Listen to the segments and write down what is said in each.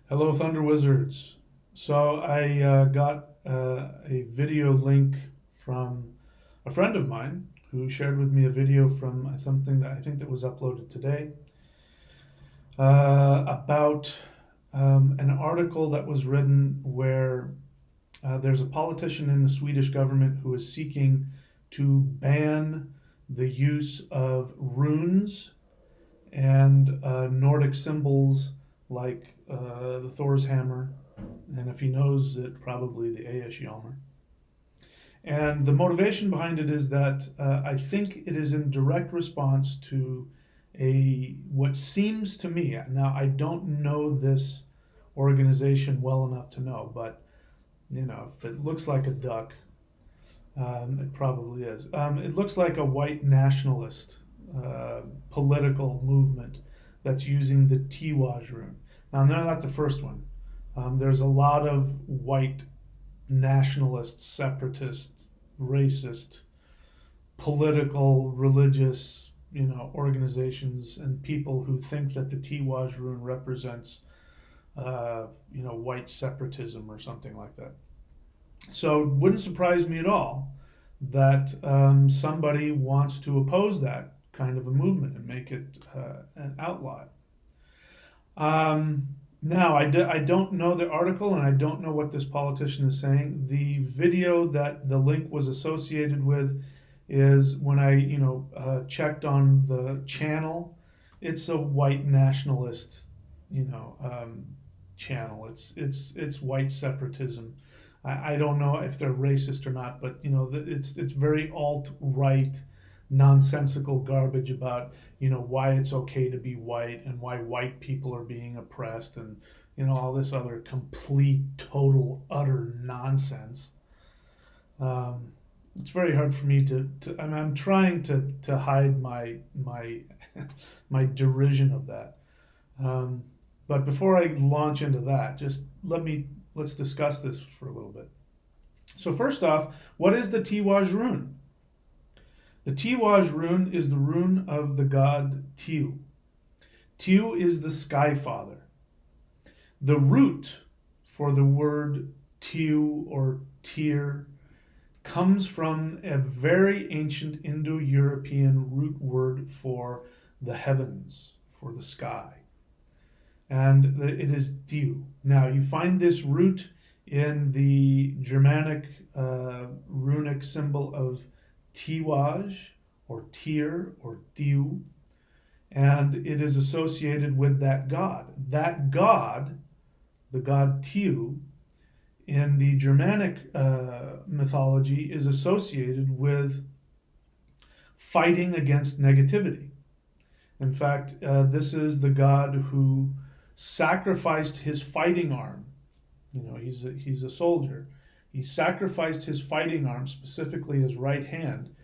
Hello, Thunder Wizards. So I got a video link from a friend of mine who shared with me a video from something that I think that was uploaded today about an article that was written where there's a politician in the Swedish government who is seeking to ban the use of runes and Nordic symbols like the Thor's hammer, and if he knows it, probably the Aeshelmer. And the motivation behind it is that I think it is in direct response to a what seems to me, now I don't know this organization well enough to know, but if it looks like a duck, it probably is. It looks like a white nationalist uh, political movement that's using the Tiwaz rune. Now, they're not the first one. There's a lot of white nationalists, separatists, racist, political, religious, organizations and people who think that the Tiwaz rune represents, white separatism or something like that. So it wouldn't surprise me at all that somebody wants to oppose that kind of a movement and make it an outlaw. Now, I don't know the article and I don't know what this politician is saying. The video that the link was associated with is when I, checked on the channel, it's a white nationalist, you know, um, channel. It's white separatism. I don't know if they're racist or not, but it's very alt right, nonsensical garbage about why it's okay to be white and why white people are being oppressed and all this other complete, total, utter nonsense. Um, it's very hard for me to I'm trying to hide my my derision of that. Um, but before I launch into that, just let's discuss this for a little bit. So first off, what is the Tiwaz rune? The Tiwaz rune is the rune of the god Tiu. Tiu is the sky father. The root for the word Tiu or Tyr comes from a very ancient Indo-European root word for the heavens, for the sky. And it is Tiu. Now, you find this root in the Germanic runic symbol of Tiwaj or Tyr or Diu, and it is associated with that god. That god, the god Tiu, in the Germanic mythology, is associated with fighting against negativity. In fact, this is the god who sacrificed his fighting arm. He's a soldier. He sacrificed his fighting arm, specifically his right hand,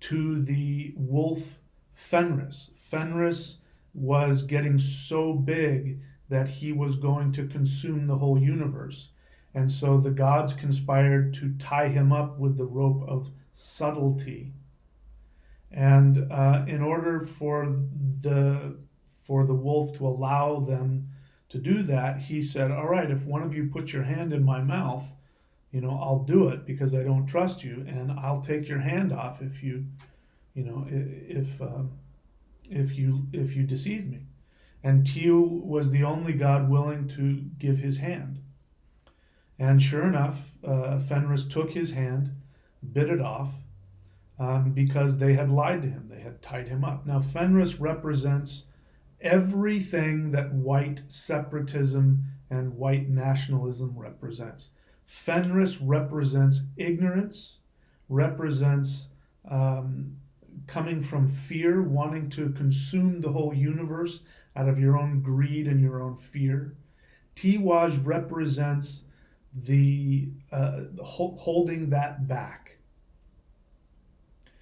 to the wolf Fenris. Fenris was getting so big that he was going to consume the whole universe. And so the gods conspired to tie him up with the rope of subtlety. And in order for the wolf to allow them to do that, he said, "All right, if one of you puts your hand in my mouth, I'll do it because I don't trust you, and I'll take your hand off if you know, if you deceive me." And Tiu was the only god willing to give his hand. And sure enough, Fenris took his hand, bit it off, because they had lied to him. They had tied him up. Now, Fenris represents everything that white separatism and white nationalism represents. Fenris represents ignorance, represents coming from fear, wanting to consume the whole universe out of your own greed and your own fear. Tiwaj represents the holding that back.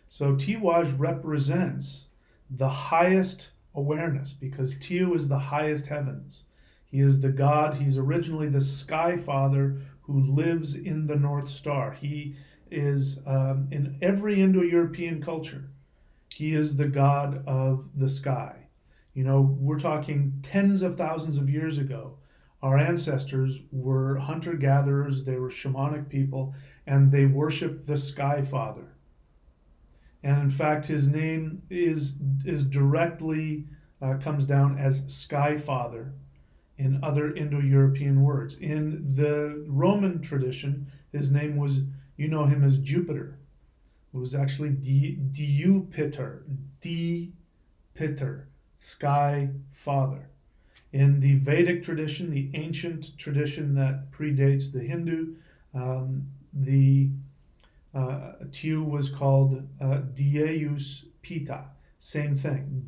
So Tiwaj represents the highest awareness because Tiu is the highest heavens. He is the god, he's originally the sky father who lives in the North Star. He is in every Indo European culture, he is the god of the sky. We're talking tens of thousands of years ago. Our ancestors were hunter-gatherers, they were shamanic people, and they worshiped the Sky Father. And in fact, his name is directly comes down as Sky Father in other Indo-European words. In the Roman tradition, his name was, you know him as Jupiter. It was actually Diupiter, Piter, Sky Father. In the Vedic tradition, the ancient tradition that predates the Hindu, the Tiw was called Dieus Pita. Same thing.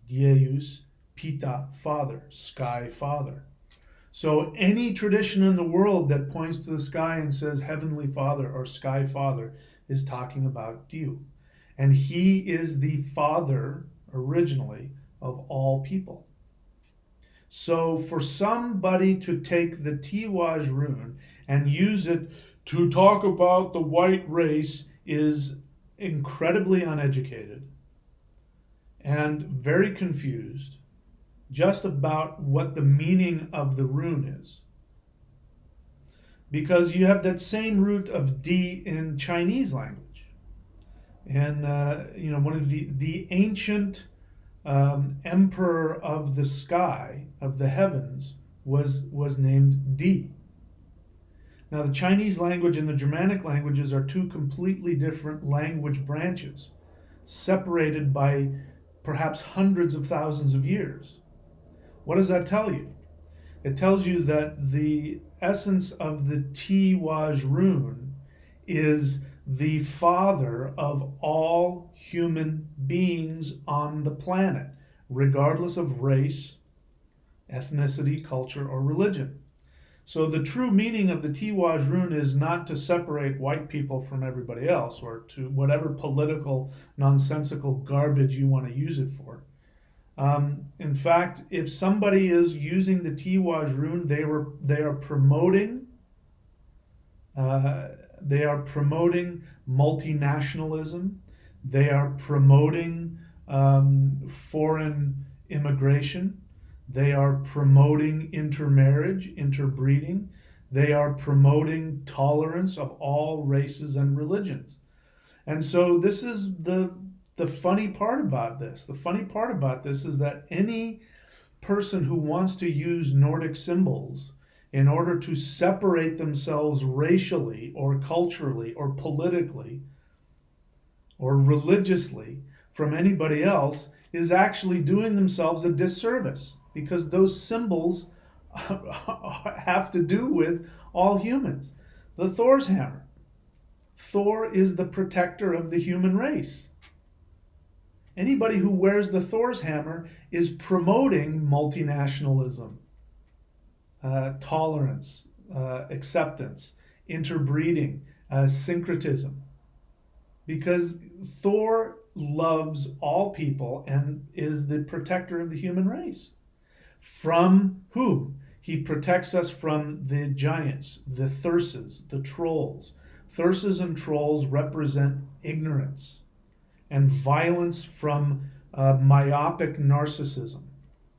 Dieus Pita, Father, Sky Father. So any tradition in the world that points to the sky and says Heavenly Father or Sky Father is talking about Diu. And he is the father, originally, of all people. So for somebody to take the Tiwaz rune and use it to talk about the white race is incredibly uneducated and very confused just about what the meaning of the rune is. Because you have that same root of D in Chinese language. And, one of the ancient emperor of the sky, of the heavens, was named Di. Now, the Chinese language and the Germanic languages are two completely different language branches, separated by perhaps hundreds of thousands of years. What does that tell you? It tells you that the essence of the Tiwaz rune is the father of all human beings on the planet, regardless of race, ethnicity, culture, or religion. So the true meaning of the Tiwaz rune is not to separate white people from everybody else or to whatever political nonsensical garbage you want to use it for. In fact, if somebody is using the Tiwaz rune, they are promoting multinationalism. They are promoting foreign immigration. They are promoting intermarriage, interbreeding. They are promoting tolerance of all races and religions. And so this is the funny part about this. The funny part about this is that any person who wants to use Nordic symbols in order to separate themselves racially or culturally or politically or religiously from anybody else is actually doing themselves a disservice, because those symbols have to do with all humans. The Thor's hammer. Thor is the protector of the human race. Anybody who wears the Thor's hammer is promoting multinationalism, tolerance, acceptance, interbreeding, syncretism. Because Thor loves all people and is the protector of the human race. From whom? He protects us from the giants, the Thurses, the trolls. Thurses and trolls represent ignorance and violence from myopic narcissism,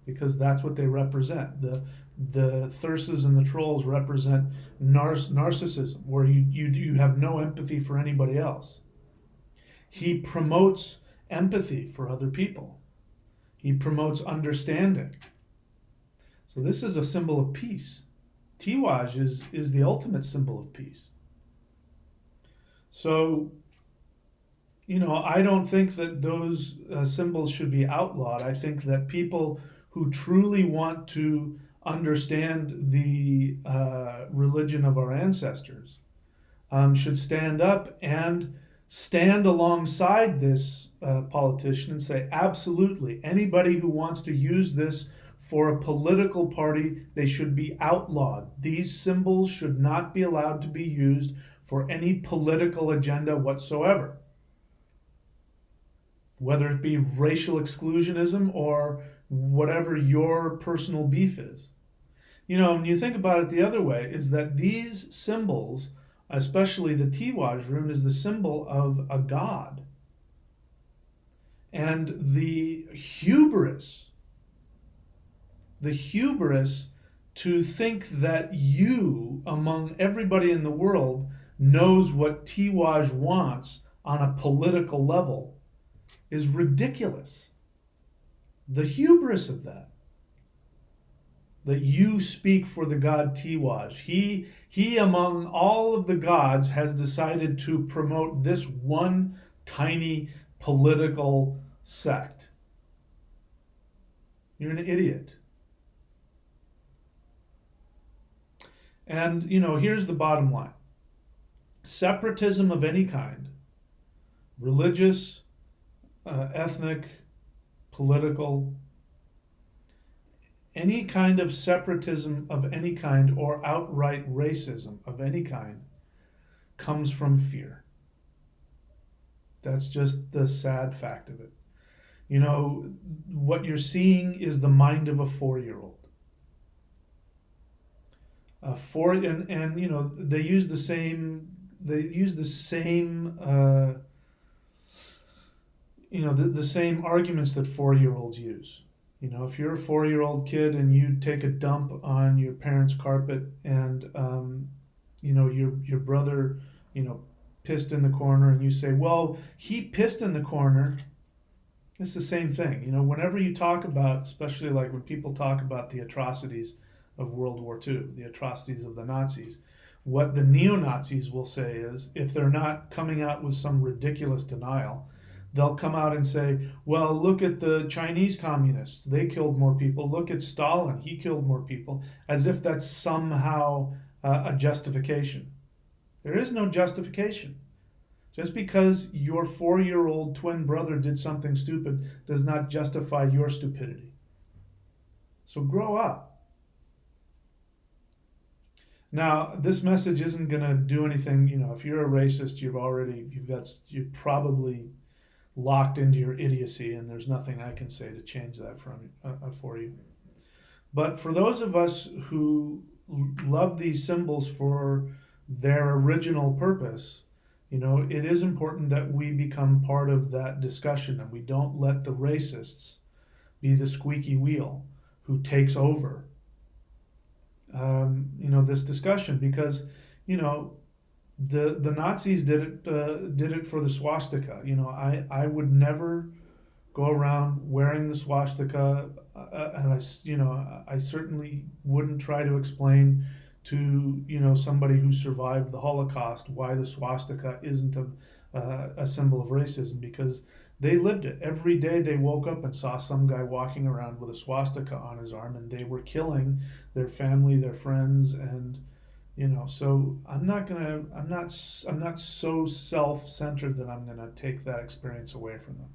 because that's what they represent. The Thurses and the trolls represent narcissism, where you have no empathy for anybody else. He promotes empathy for other people. He promotes understanding. So this is a symbol of peace. Tiwaz is the ultimate symbol of peace. So, I don't think that those symbols should be outlawed. I think that people who truly want to understand the religion of our ancestors should stand up and stand alongside this politician and say, absolutely, anybody who wants to use this for a political party, they should be outlawed. These symbols should not be allowed to be used for any political agenda whatsoever, whether it be racial exclusionism or whatever your personal beef is. When you think about it the other way, is that these symbols, especially the Tiwaz rune, is the symbol of a god. And the hubris to think that you, among everybody in the world, knows what Tiwaz wants on a political level is ridiculous. The hubris of that. That you speak for the god Tiwaz. He, among all of the gods, has decided to promote this one tiny political sect. You're an idiot. And, here's the bottom line. Separatism of any kind, religious, ethnic, political, any kind of separatism of any kind or outright racism of any kind comes from fear. That's just the sad fact of it. What you're seeing is the mind of a 4-year-old. They use the same the same arguments that 4-year-olds use. If you're a 4-year-old kid and you take a dump on your parents' carpet and your brother pissed in the corner and you say, well, he pissed in the corner. It's the same thing. Whenever you talk about, especially like when people talk about the atrocities of World War II, the atrocities of the Nazis, what the neo-Nazis will say is, if they're not coming out with some ridiculous denial, they'll come out and say, well, look at the Chinese communists. They killed more people. Look at Stalin. He killed more people, as if that's somehow a justification. There is no justification. Just because your 4-year-old twin brother did something stupid does not justify your stupidity. So grow up. Now, this message isn't going to do anything. If you're a racist, you're probably locked into your idiocy, and there's nothing I can say to change that for you. But for those of us who love these symbols for their original purpose, it is important that we become part of that discussion and we don't let the racists be the squeaky wheel who takes over this discussion, because the Nazis did it for the swastika. I would never go around wearing the swastika, and I certainly wouldn't try to explain to somebody who survived the Holocaust why the swastika isn't a symbol of racism, because they lived it. Every day they woke up and saw some guy walking around with a swastika on his arm, and they were killing their family, their friends, and so I'm not so self-centered that I'm gonna take that experience away from them.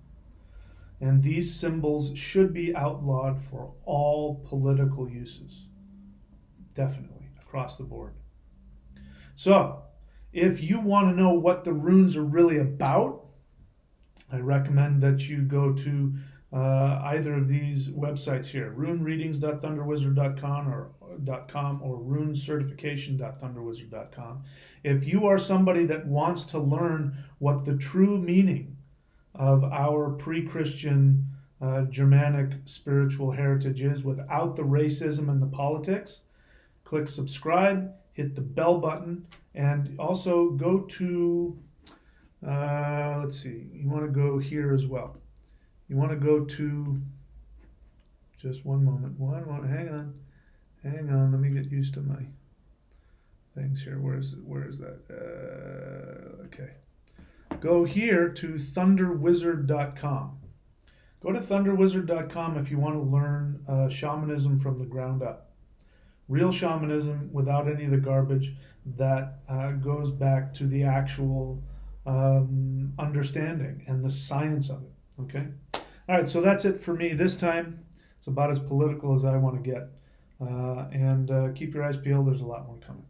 And these symbols should be outlawed for all political uses, definitely across the board. So, if you want to know what the runes are really about, I recommend that you go to either of these websites here, runereadings.thunderwizard.com or runecertification.thunderwizard.com. If you are somebody that wants to learn what the true meaning of our pre-Christian Germanic spiritual heritage is without the racism and the politics, click subscribe, hit the bell button, and also go to let's see, you want to go here as well. You want to go to, just one moment, hang on, let me get used to my things here. Where is that? Okay. Go here to thunderwizard.com. Go to thunderwizard.com if you want to learn shamanism from the ground up. Real shamanism without any of the garbage that goes back to the actual understanding and the science of it. Okay? All right, so that's it for me this time. It's about as political as I want to get. And keep your eyes peeled. There's a lot more coming.